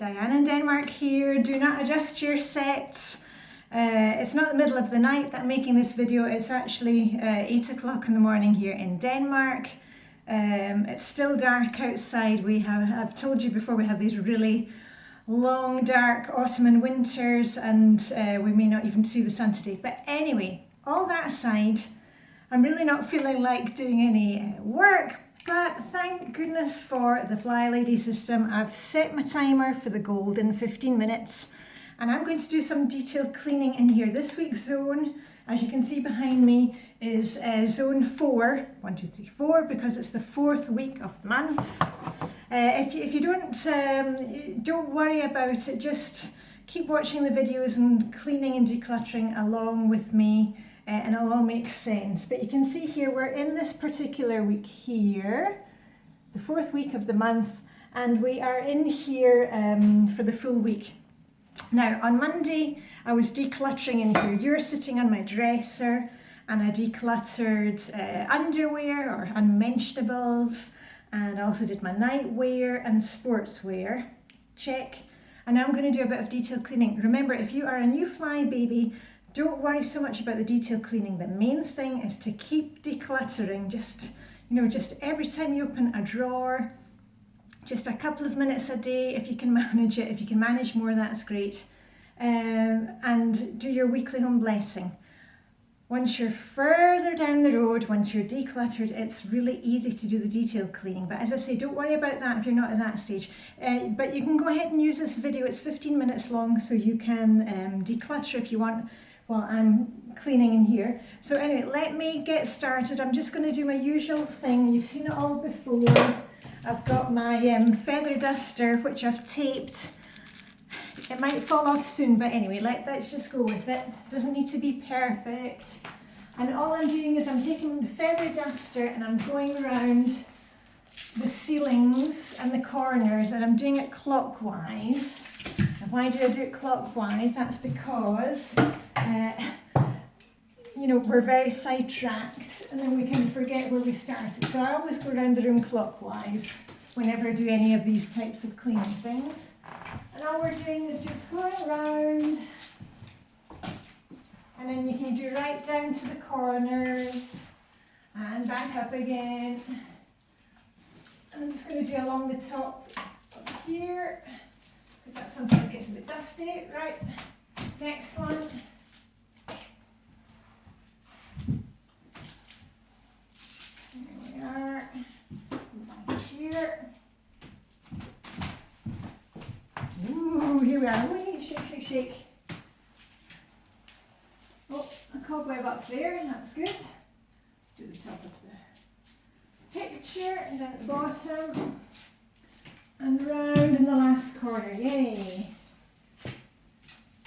Diane in Denmark here. Do not adjust your sets. It's not the middle of the night that I'm making this video. It's actually 8 o'clock in the morning here in Denmark. It's still dark outside. I've told you before, we have these really long, dark autumn and winters, and we may not even see the sun today. But anyway, all that aside, I'm really not feeling like doing any work. But thank goodness for the Flylady system. I've set my timer for the golden 15 minutes and I'm going to do some detailed cleaning in here. This week's zone, as you can see behind me, is zone 4, 1, 2, 3, 4, because it's the 4th week of the month. If you don't worry about it, just keep watching the videos and cleaning and decluttering along with me. And it'll all make sense. But you can see here we're in this particular week here, the 4th week of the month, and we are in here for the full week. Now on Monday I was decluttering in here. You're sitting on my dresser and I decluttered underwear or unmentionables, and I also did my nightwear and sportswear. Check. And now I'm going to do a bit of detailed cleaning. Remember, if you are a new fly baby, don't worry so much about the detail cleaning. The main thing is to keep decluttering. Just every time you open a drawer, just a couple of minutes a day, if you can manage it. If you can manage more, that's great. And do your weekly home blessing. Once you're further down the road, once you're decluttered, it's really easy to do the detail cleaning. But as I say, don't worry about that if you're not at that stage. But you can go ahead and use this video. It's 15 minutes long, so you can declutter if you want while I'm cleaning in here. So anyway, let me get started. I'm just going to do my usual thing. You've seen it all before. I've got my feather duster, which I've taped. It might fall off soon, but anyway, let's just go with it. Doesn't need to be perfect. And all I'm doing is I'm taking the feather duster and I'm going around the ceilings and the corners, and I'm doing it clockwise. And why do I do it clockwise? That's because we're very sidetracked and then we can forget where we started. So I always go around the room clockwise whenever I do any of these types of cleaning things. And all we're doing is just going around, and then you can do right down to the corners and back up again. And I'm just going to do along the top up here, because that sometimes gets a bit dusty. Right, next one. There we are. Back here. Ooh, here we are. Wait, shake, shake, shake. Oh, a cobweb up there, that's good. Let's do the top of the picture, and then at the bottom, and round in the last corner. Yay!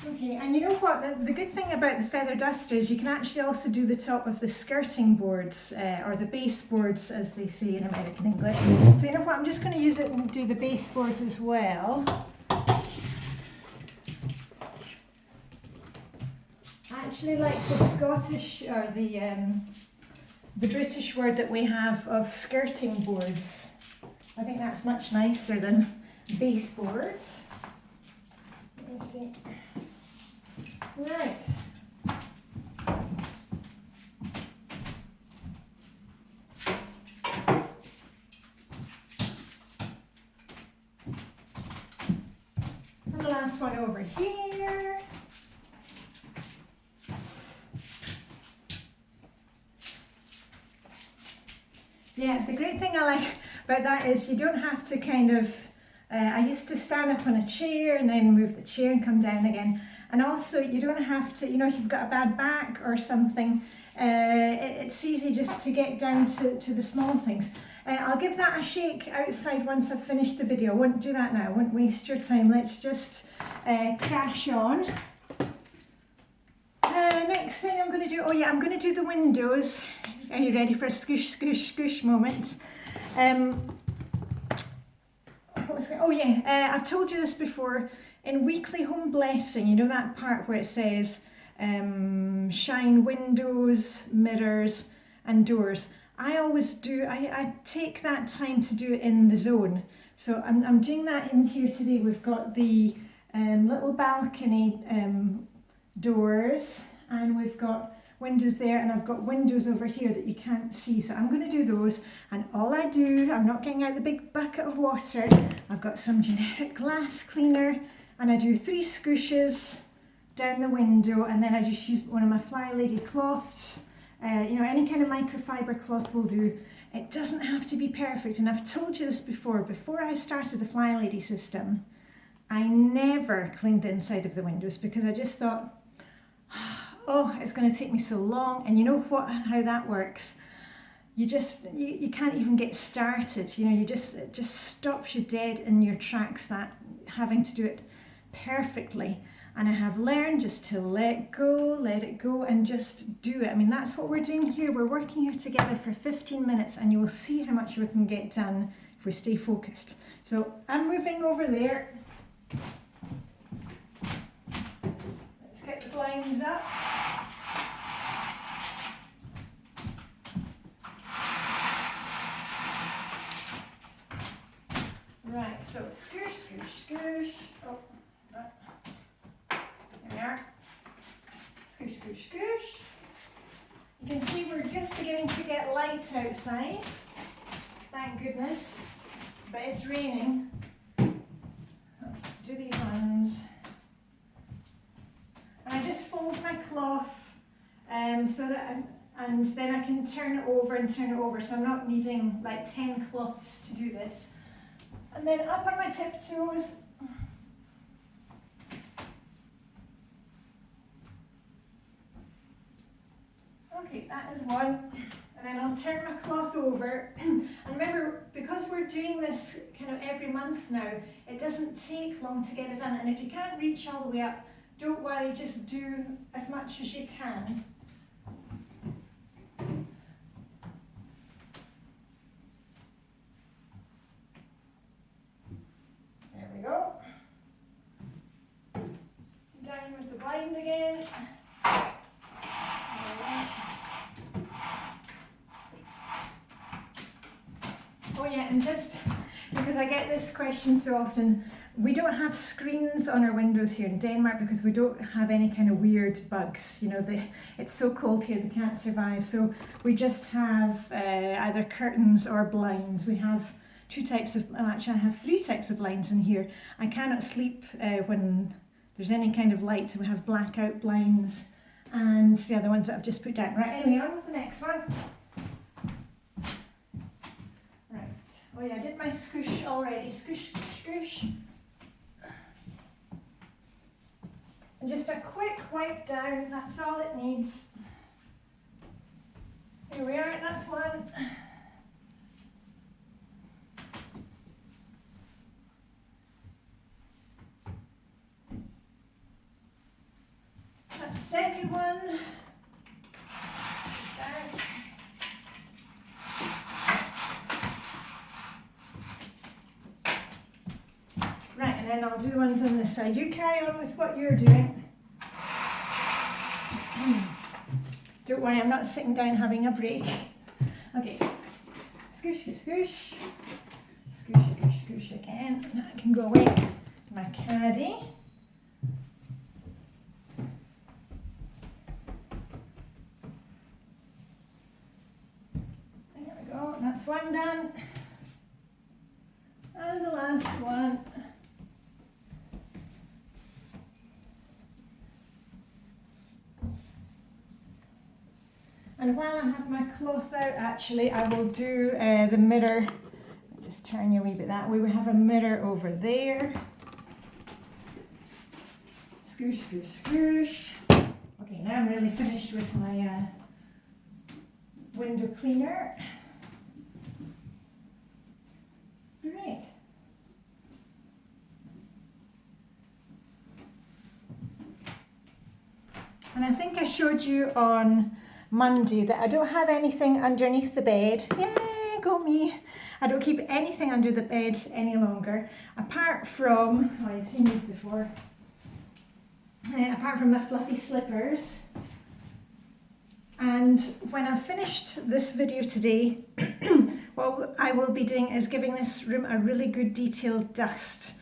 Okay, and you know what? The good thing about the feather duster is you can actually also do the top of the skirting boards, or the baseboards, as they say in American English. So you know what? I'm just going to use it and do the baseboards as well. I actually like the Scottish or the British word that we have of skirting boards. I think that's much nicer than baseboards. Let me see. Right. And the last one over here. Yeah, the great thing I like about that is you don't have to kind of, I used to stand up on a chair and then move the chair and come down again. And also you don't have to, if you've got a bad back or something, it's easy just to get down to the small things. I'll give that a shake outside once I've finished the video. I won't do that now, I won't waste your time. Let's just crash on. Next thing I'm going to do, I'm going to do the windows. Are you ready for a squish, squish, squish moment? I've told you this before. In weekly home blessing, that part where it says shine windows, mirrors and doors. I always do, I take that time to do it in the zone. So I'm doing that in here today. We've got the little balcony doors, and we've got windows there, and I've got windows over here that you can't see. So I'm going to do those, and all I do, I'm not getting out the big bucket of water. I've got some generic glass cleaner, and I do 3 scooshes down the window, and then I just use one of my Flylady cloths. You know, any kind of microfiber cloth will do. It doesn't have to be perfect, and I've told you this before I started the Flylady system, I never cleaned the inside of the windows because I just thought, oh, it's going to take me so long. And you know how that works? You can't even get started. You know, it just stops you dead in your tracks, that having to do it perfectly. And I have learned just to let it go, and just do it. I mean, that's what we're doing here. We're working here together for 15 minutes, and you will see how much we can get done if we stay focused. So I'm moving over there. Let's get the blinds up. Right, so scoosh, scoosh, scoosh. Oh, there we are. Scoosh, scoosh, scoosh. You can see we're just beginning to get light outside. Thank goodness. But it's raining. Do these ones. And I just fold my cloth so that and then I can turn it over, so I'm not needing like 10 cloths to do this. And then up on my tiptoes. Okay, that is one. And then I'll turn my cloth over. And remember, because we're doing this kind of every month now, it doesn't take long to get it done. And if you can't reach all the way up, don't worry, just do as much as you can. There we go. Down with the blind again. Oh yeah, and just because I get this question so often, we don't have screens on our windows here in Denmark because we don't have any kind of weird bugs. You know, it's so cold here they can't survive. So we just have either curtains or blinds. We have 2 types of, actually I have 3 types of blinds in here. I cannot sleep when there's any kind of light, so we have blackout blinds and the other ones that I've just put down. Right, anyway, on with the next one. Right, oh yeah, I did my scoosh already. Scoosh, scoosh, scoosh. And just a quick wipe down, that's all it needs. Here we are, that's one. That's the second one. Down. Right, and then I'll do the ones on this side. You carry on with what you're doing. Don't worry, I'm not sitting down having a break. Okay. Scoosh, scoosh, scoosh. Scoosh, scoosh, scoosh again. That can go away to my caddy. There we go, that's one done. And the last one. And while I have my cloth out, actually, I will do the mirror. I'll just turn you a wee bit that way. We have a mirror over there. Scoosh, scoosh, scoosh. Okay, now I'm really finished with my window cleaner. Great. And I think I showed you on Monday that I don't have anything underneath the bed. Yay, go me. I don't keep anything under the bed any longer, apart from, oh, you've seen these before, apart from my fluffy slippers. And when I've finished this video today, what I will be doing is giving this room a really good detailed dust.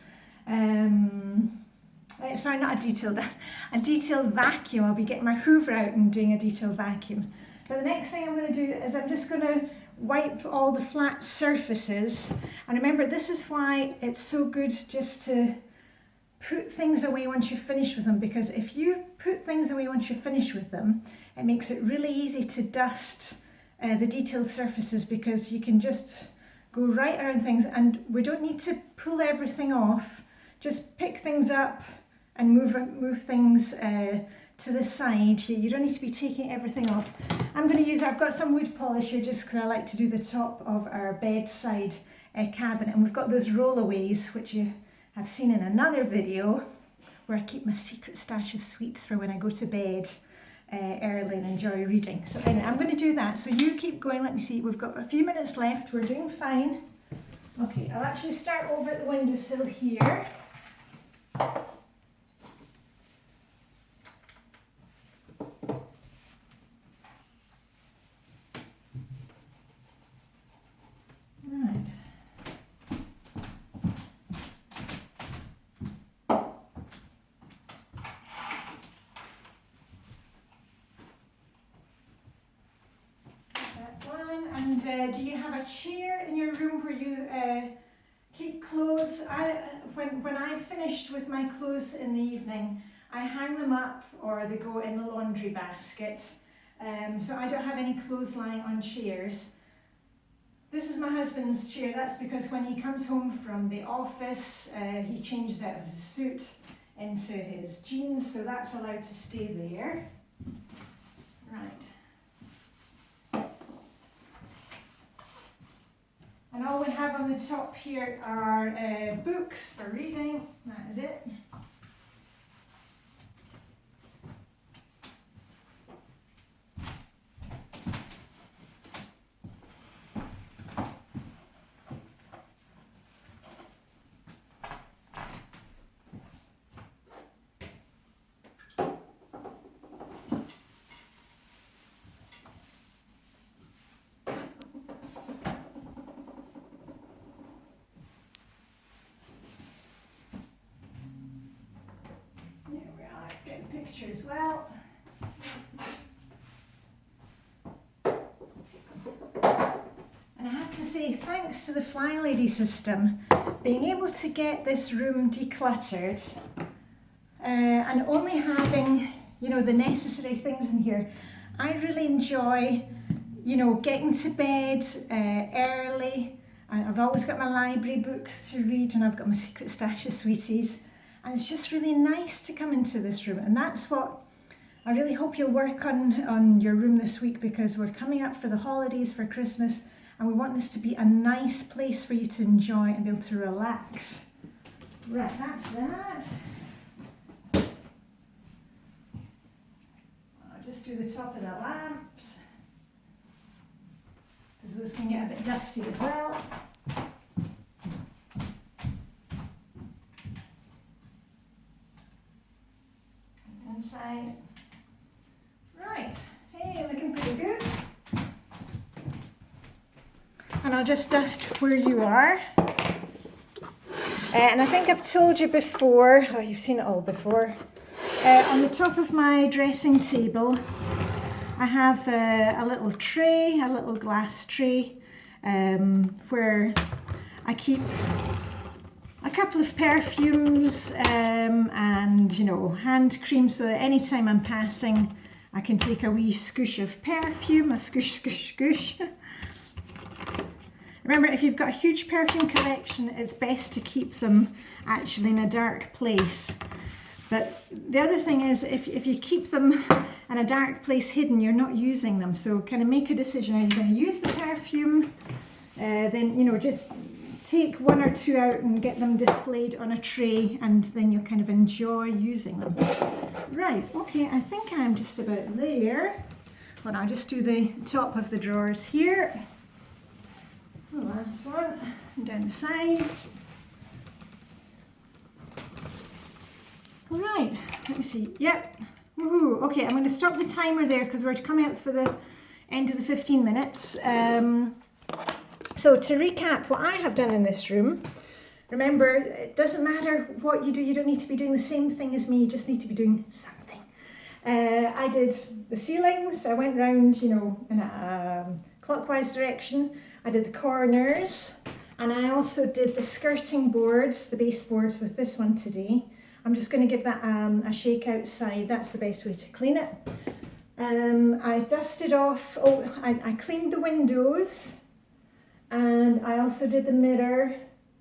Sorry, not a detailed dust, a detailed vacuum. I'll be getting my Hoover out and doing a detailed vacuum. But the next thing I'm going to do is I'm just going to wipe all the flat surfaces. And remember, this is why it's so good just to put things away once you're finished with them, because if you put things away once you're finished with them, it makes it really easy to dust the detailed surfaces, because you can just go right around things and we don't need to pull everything off. Just pick things up and move things to the side. You don't need to be taking everything off. I've got some wood polish here just because I like to do the top of our bedside cabinet, and we've got those rollaways which you have seen in another video, where I keep my secret stash of sweets for when I go to bed early and enjoy reading. So anyway, I'm going to do that. So you keep going. Let me see. We've got a few minutes left. We're doing fine. Okay, I'll actually start over at the windowsill here. Right. And do you have a chair in your room where you keep clothes? When I finished with my clothes in the evening, I hang them up or they go in the laundry basket. So I don't have any clothes lying on chairs. This is my husband's chair. That's because when he comes home from the office, he changes out of his suit into his jeans, so that's allowed to stay there. Right. And all we have on the top here are books for reading. That is it. Picture as well. And I have to say, thanks to the Flylady system, being able to get this room decluttered and only having, the necessary things in here, I really enjoy, getting to bed early. I've always got my library books to read, and I've got my secret stash of sweeties. And it's just really nice to come into this room, and that's what I really hope you'll work on your room this week, because we're coming up for the holidays, for Christmas, and we want this to be a nice place for you to enjoy and be able to relax. Right, that's that. I'll just do the top of the lamps, because those can get a bit dusty as well. Inside. Right, hey, looking pretty good. And I'll just dust where you are. And I think I've told you before, you've seen it all before. On the top of my dressing table, I have a little tray, a little glass tray, where I keep a couple of perfumes and hand cream, so that anytime I'm passing I can take a wee scoosh of perfume, a scoosh, scoosh, scoosh. Remember, if you've got a huge perfume collection, it's best to keep them actually in a dark place. But the other thing is, if you keep them in a dark place hidden, you're not using them. So kind of make a decision, are you going to use the perfume? Then, just take one or two out and get them displayed on a tray, and then you'll kind of enjoy using them. Right, okay, I think I'm just about there. Well, I'll just do the top of the drawers here. The last one, and down the sides. All right, let me see. Yep. Woohoo. Okay, I'm going to stop the timer there because we're coming up for the end of the 15 minutes. So to recap what I have done in this room, remember, it doesn't matter what you do. You don't need to be doing the same thing as me. You just need to be doing something. I did the ceilings. I went round, you know, in a clockwise direction. I did the corners, and I also did the skirting boards, the baseboards with this one today. I'm just going to give that a shake outside. That's the best way to clean it. I dusted off, I cleaned the windows, and I also did the mirror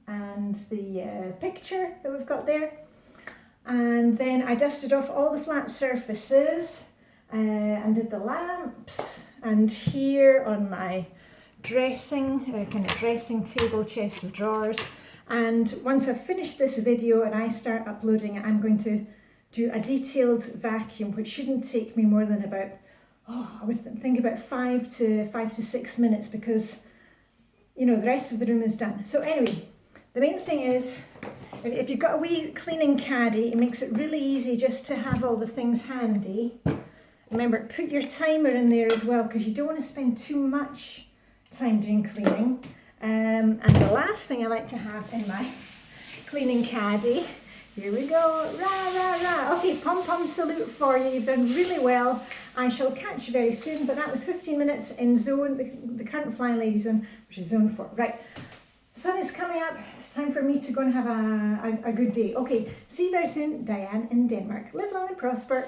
and the picture that we've got there. And then I dusted off all the flat surfaces and did the lamps. And here on my dressing table, chest of drawers. And once I've finished this video and I start uploading it, I'm going to do a detailed vacuum, which shouldn't take me more than about, I would think about 5 to 6 minutes, because, you know, the rest of the room is done. So anyway, the main thing is, if you've got a wee cleaning caddy, it makes it really easy just to have all the things handy. Remember, put your timer in there as well, because you don't want to spend too much time doing cleaning. And the last thing I like to have in my cleaning caddy, here we go, rah, rah, rah. Okay, pom-pom salute for you. You've done really well. I shall catch you very soon, but that was 15 minutes in zone, the current Flylady Zone, which is zone 4. Right, sun is coming up. It's time for me to go and have a good day. Okay, see you very soon. Diane in Denmark. Live long and prosper.